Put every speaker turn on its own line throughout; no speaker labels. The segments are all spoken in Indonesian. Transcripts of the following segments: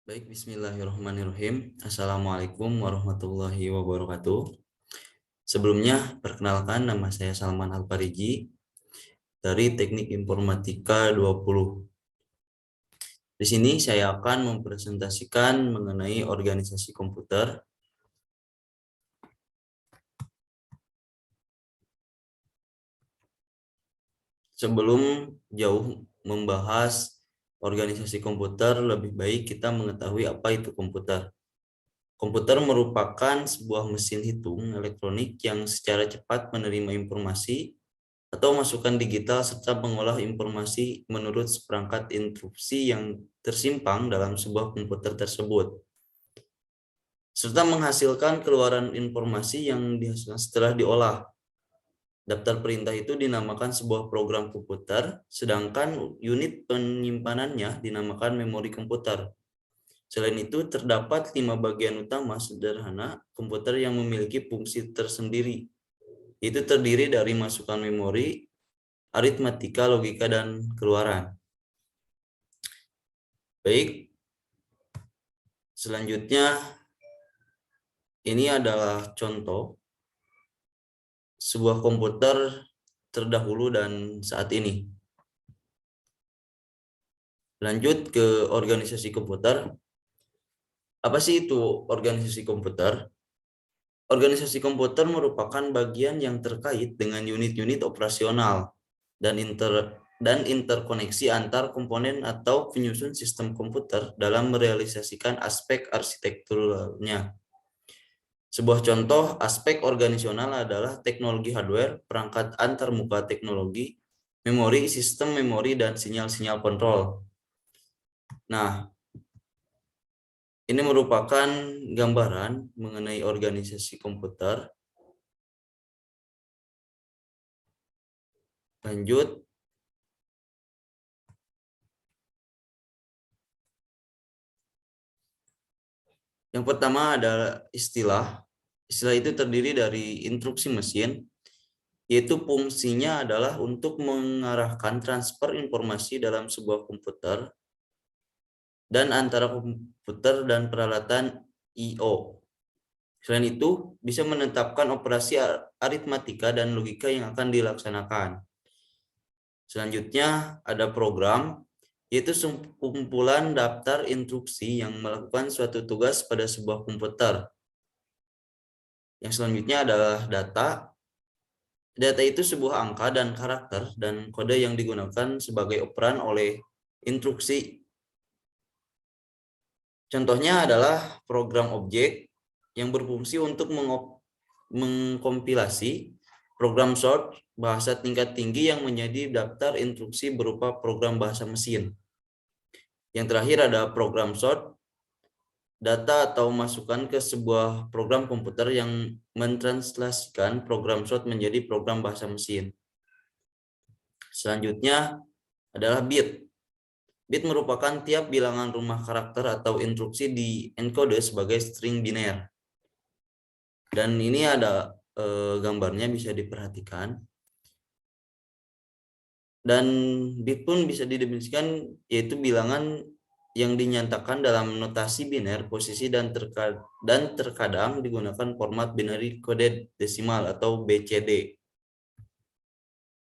Baik, bismillahirrahmanirrahim. Assalamualaikum warahmatullahi wabarakatuh. Sebelumnya, perkenalkan nama saya Salman Alpariji dari Teknik Informatika 20. Di sini saya akan mempresentasikan mengenai organisasi komputer. Sebelum jauh membahas organisasi komputer, lebih baik kita mengetahui apa itu komputer. Komputer merupakan sebuah mesin hitung elektronik yang secara cepat menerima informasi atau masukan digital serta mengolah informasi menurut seperangkat instruksi yang tersimpan dalam sebuah komputer tersebut, serta menghasilkan keluaran informasi yang dihasilkan setelah diolah. Daftar perintah itu dinamakan sebuah program komputer, sedangkan unit penyimpanannya dinamakan memori komputer. Selain itu, terdapat 5 bagian utama sederhana komputer yang memiliki fungsi tersendiri. Itu terdiri dari masukan memori, aritmatika, logika, dan keluaran. Baik, selanjutnya ini adalah contoh sebuah komputer terdahulu dan saat ini. Lanjut ke organisasi komputer. Apa sih itu organisasi komputer? Organisasi komputer merupakan bagian yang terkait dengan unit-unit operasional dan interkoneksi antar komponen atau penyusun sistem komputer dalam merealisasikan aspek arsitekturalnya. Sebuah contoh aspek organisasional adalah teknologi hardware, perangkat antarmuka teknologi, memori, sistem memori, dan sinyal-sinyal kontrol. Nah, ini merupakan gambaran mengenai organisasi komputer. Lanjut. Yang pertama adalah istilah. Istilah itu terdiri dari instruksi mesin, yaitu fungsinya adalah untuk mengarahkan transfer informasi dalam sebuah komputer dan antara komputer dan peralatan I/O. Selain itu, bisa menetapkan operasi aritmatika dan logika yang akan dilaksanakan. Selanjutnya ada program, yaitu kumpulan daftar instruksi yang melakukan suatu tugas pada sebuah komputer. Yang selanjutnya adalah data. Data itu sebuah angka dan karakter dan kode yang digunakan sebagai operan oleh instruksi. Contohnya adalah program objek yang berfungsi untuk mengkompilasi, program sort bahasa tingkat tinggi yang menjadi daftar instruksi berupa program bahasa mesin. Yang terakhir ada program sort, data atau masukan ke sebuah program komputer yang mentranslasikan program sort menjadi program bahasa mesin. Selanjutnya adalah bit. Bit merupakan tiap bilangan rumah karakter atau instruksi di enkode sebagai string biner. Dan ini ada gambarnya bisa diperhatikan. Dan bit pun bisa didefinisikan yaitu bilangan yang dinyatakan dalam notasi biner, posisi dan terkadang digunakan format binary coded desimal atau BCD.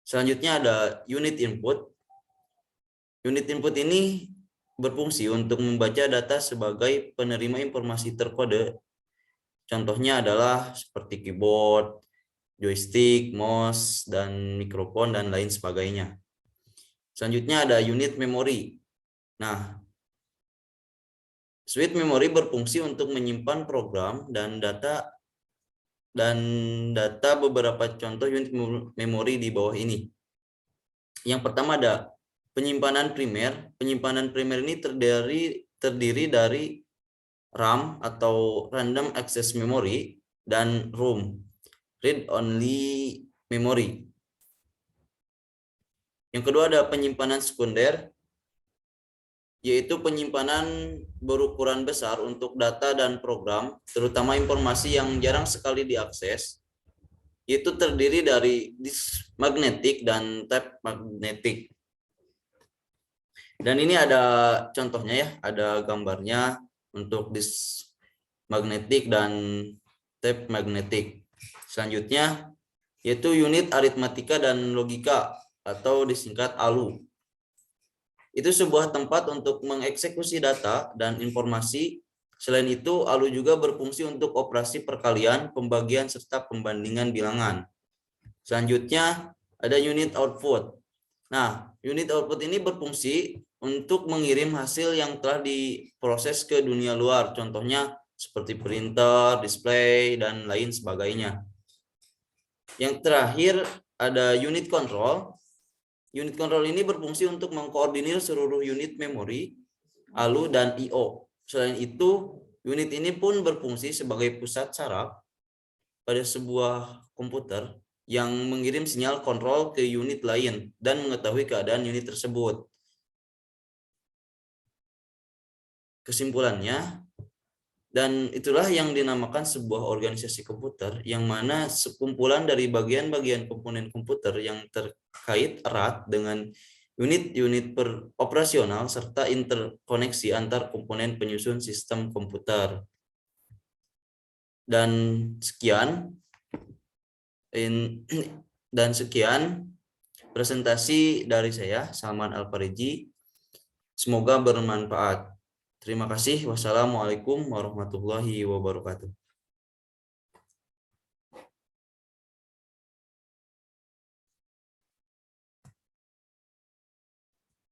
Selanjutnya ada unit input. Unit input ini berfungsi untuk membaca data sebagai penerima informasi terkode. Contohnya adalah seperti keyboard, joystick, mouse, dan mikrofon, dan lain sebagainya. Selanjutnya ada unit memori. Nah, suite memori berfungsi untuk menyimpan program dan data beberapa contoh unit memori di bawah ini. Yang pertama ada penyimpanan primer. Penyimpanan primer ini terdiri dari RAM atau Random Access Memory dan ROM, Read Only Memory. Yang kedua ada penyimpanan sekunder, yaitu penyimpanan berukuran besar untuk data dan program, terutama informasi yang jarang sekali diakses, yaitu terdiri dari disk magnetik dan tape magnetik. Dan ini ada contohnya ya, ada gambarnya untuk disk magnetik dan tape magnetik. Selanjutnya yaitu unit aritmatika dan logika atau disingkat ALU. Itu sebuah tempat untuk mengeksekusi data dan informasi. Selain itu, ALU juga berfungsi untuk operasi perkalian, pembagian, serta pembandingan bilangan. Selanjutnya, ada unit output. Nah, unit output ini berfungsi untuk mengirim hasil yang telah diproses ke dunia luar. Contohnya seperti printer, display, dan lain sebagainya. Yang terakhir, ada unit control. Unit control ini berfungsi untuk mengkoordinir seluruh unit memori, ALU, dan I/O. Selain itu, unit ini pun berfungsi sebagai pusat saraf pada sebuah komputer yang mengirim sinyal kontrol ke unit lain dan mengetahui keadaan unit tersebut. Kesimpulannya, dan itulah yang dinamakan sebuah organisasi komputer, yang mana sekumpulan dari bagian-bagian komponen komputer yang terkait erat dengan unit-unit operasional serta interkoneksi antar komponen penyusun sistem komputer. Dan sekian presentasi dari saya, Salman Al-Fariji. Semoga bermanfaat. Terima kasih. Wassalamualaikum warahmatullahi wabarakatuh.